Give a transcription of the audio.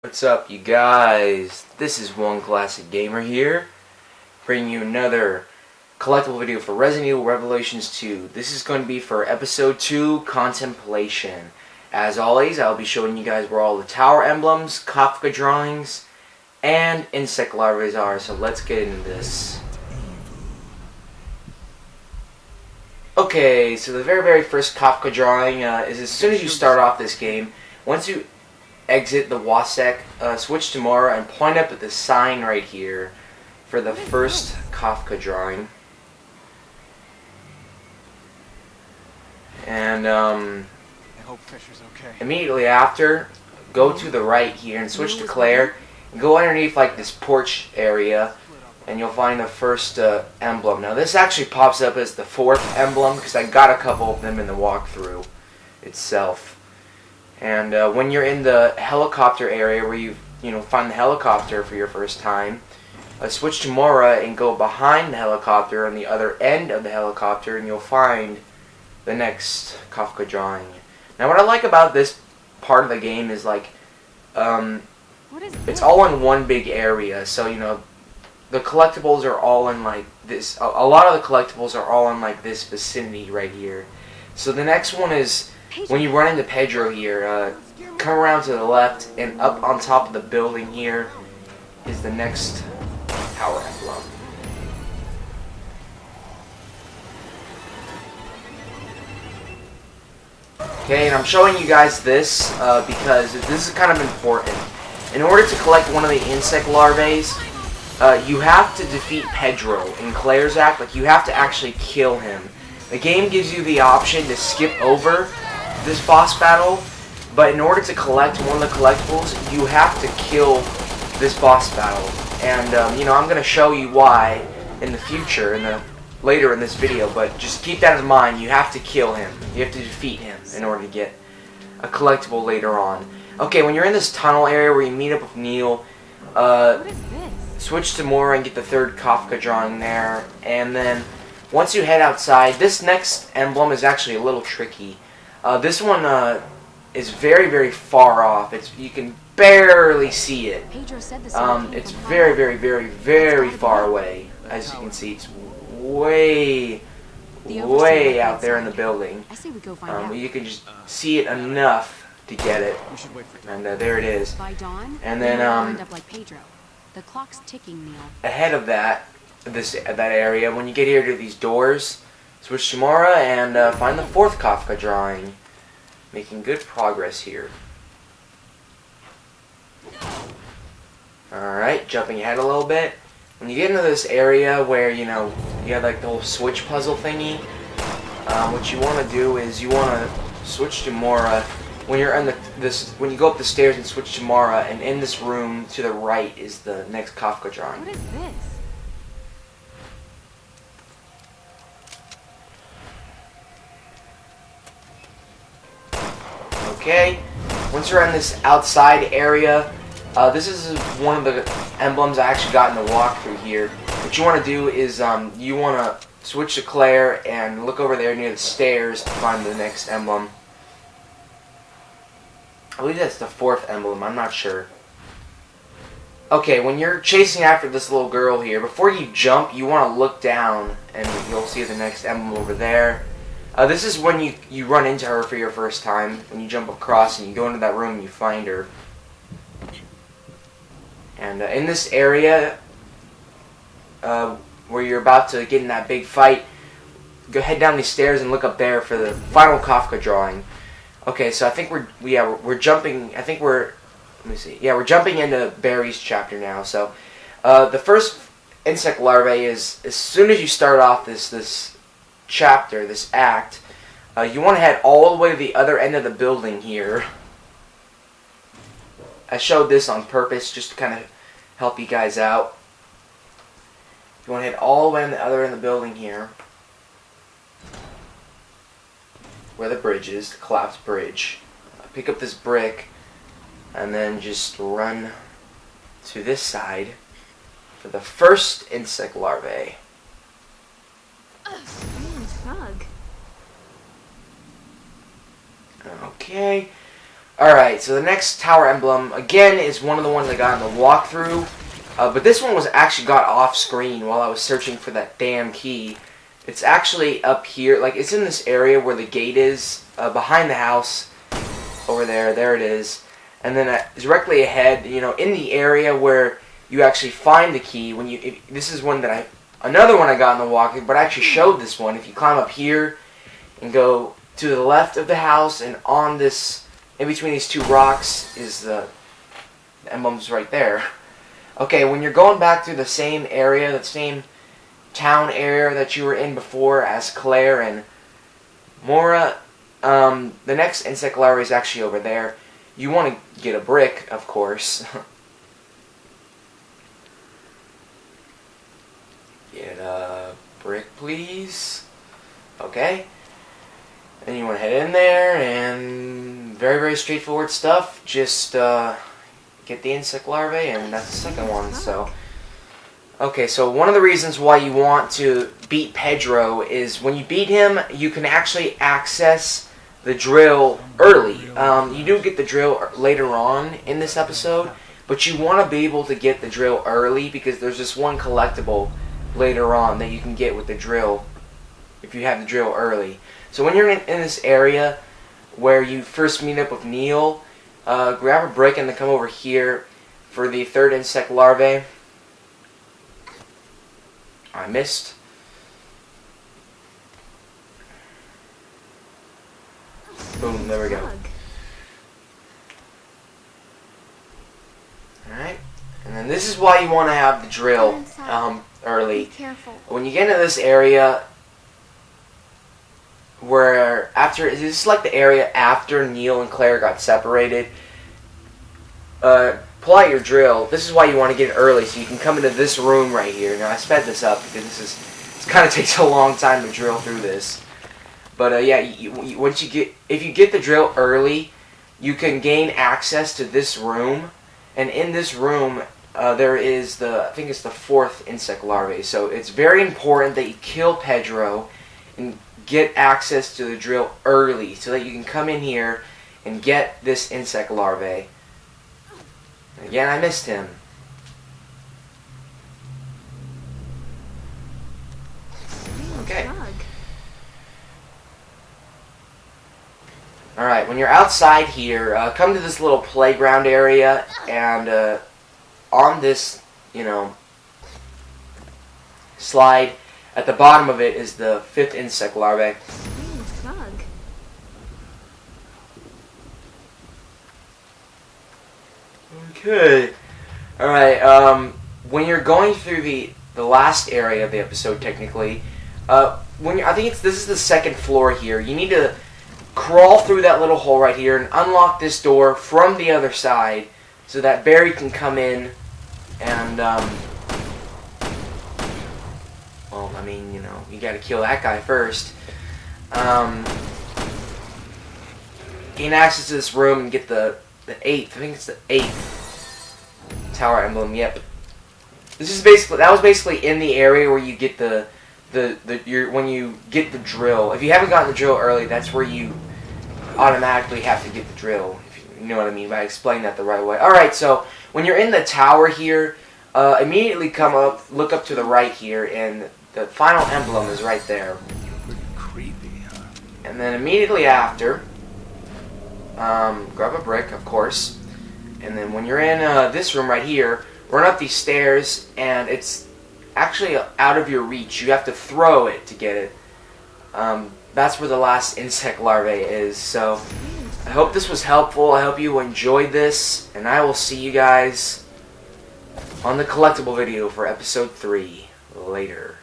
What's up, you guys? This is One Classic Gamer here, bringing you another collectible video for Resident Evil Revelations 2. This is going to be for Episode 2, Contemplation. As always, I'll be showing you guys where all the tower emblems, Kafka drawings, and insect larvae are, so let's get into this. Okay, so the very first Kafka drawing is as soon as you start off this game, once you exit the Wasek, switch to Mora and point up at the sign right here for the first Kafka drawing. And I hope Fisher's okay. Immediately after, go to the right here and switch to Claire. And go underneath like this porch area, and you'll find the first emblem. Now this actually pops up as the fourth emblem because I got a couple of them in the walkthrough itself. And when you're in the helicopter area where you find the helicopter for your first time, switch to Mora and go behind the helicopter on the other end of the helicopter, and you'll find the next Kafka drawing. Now what I like about this part of the game is like it's all in one big area. So the collectibles are all in like this. A lot of the collectibles are all in like this vicinity right here. So the next one is when you run into Pedro here, come around to the left, and up on top of the building here is the next tower emblem. Okay, and I'm showing you guys this because this is kind of important. In order to collect one of the insect larvae, you have to defeat Pedro in Claire's Act. Like, you have to actually kill him. The game gives you the option to skip over this boss battle, but in order to collect one of the collectibles, you have to kill this boss battle. And I'm going to show you why in the future, later in this video, but just keep that in mind. You have to kill him. You have to defeat him in order to get a collectible later on. Okay, when you're in this tunnel area where you meet up with Neil, switch to Mora and get the third Kafka drawing there, and then once you head outside, this next emblem is actually a little tricky. This one is very far off. You can barely see it. It's very far away. As you can see, it's way out there in the building. You can just see it enough to get it. And there it is. And then the clock's ticking, Neil. Ahead of that area, when you get here to these doors, switch to Mora and find the fourth Kafka drawing. Making good progress here. Alright, jumping ahead a little bit. When you get into this area where, you have like the whole switch puzzle thingy, what you want to do is you want to switch to Mora. When you're on when you go up the stairs and switch to Mara, and in this room to the right is the next Kafka drawing. What is this? Okay, once you're in this outside area, this is one of the emblems I actually got in the walkthrough here. What you want to do is you want to switch to Claire and look over there near the stairs to find the next emblem. I believe that's the fourth emblem, I'm not sure. Okay, when you're chasing after this little girl here, before you jump, you want to look down, and you'll see the next emblem over there. This is when you run into her for your first time. When you jump across and you go into that room, you find her. And in this area, where you're about to get in that big fight, go head down these stairs and look up there for the final Kafka drawing. Okay, so I think we're jumping. I think let me see. Yeah, we're jumping into Barry's chapter now. So, the first insect larvae is as soon as you start off this chapter, this act, you want to head all the way to the other end of the building here. I showed this on purpose just to kind of help you guys out. You want to head all the way on the other end of the building here, where the bridge is, the collapsed bridge. Pick up this brick and then just run to this side for the first insect larvae. Bug. Okay, Alright, so the next tower emblem, again, is one of the ones I got in the walkthrough. But this one was actually got off screen while I was searching for that damn key. It's actually up here, like it's in this area where the gate is, behind the house, over there, there it is. And then directly ahead, you know, in the area where you actually find the key, when you, this is one that another one I got in the walkthrough, but I actually showed this one. If you climb up here and go to the left of the house and on this, in between these two rocks is the emblem's right there. Okay, when you're going back through the same area, the same town area that you were in before as Claire and Mora, the next insect larva is actually over there. You want to get a brick, of course. Get a brick, please. Okay. And you want to head in there, and very, very straightforward stuff. Just, get the insect larvae, and that's the second one, so. Okay, so one of the reasons why you want to beat Pedro is when you beat him, you can actually access the drill early. You do get the drill later on in this episode, but you want to be able to get the drill early because there's this one collectible later on that you can get with the drill if you have the drill early. So when you're in this area where you first meet up with Neil, grab a brick and then come over here for the third insect larvae. I missed. Boom, there we go. Alright, and then this is why you want to have the drill early. When you get into this area, where after, this is like the area after Neil and Claire got separated, pull out your drill. This is why you want to get it early, so you can come into this room right here. Now I sped this up because it kind of takes a long time to drill through this. But yeah, once you get, if you get the drill early, you can gain access to this room, and in this room there is I think it's the fourth insect larvae. So it's very important that you kill Pedro and get access to the drill early, so that you can come in here and get this insect larvae. Again, I missed him. Okay. Alright, when you're outside here, come to this little playground area, and on this, you know, slide, at the bottom of it is the fifth insect larvae. Okay. Alright, when you're going through the last area of the episode, technically, I think this is the second floor here, you need to crawl through that little hole right here and unlock this door from the other side so that Barry can come in and, well, I mean, you know, you gotta kill that guy first. Gain access to this room and get the 8th, I think it's the 8th tower emblem, yep. This is basically, that was basically in the area where you get when you get the drill. If you haven't gotten the drill early, that's where you automatically have to get the drill, if you know what I mean, if I explained that the right way. Alright, so when you're in the tower here, immediately come up, look up to the right here, and the final emblem is right there. Pretty creepy, huh? And then immediately after, grab a brick, of course, and then when you're in this room right here, run up these stairs, and it's actually out of your reach. You have to throw it to get it. That's where the last insect larvae is. So I hope this was helpful. I hope you enjoyed this, and I will see you guys on the collectible video for episode 3 later.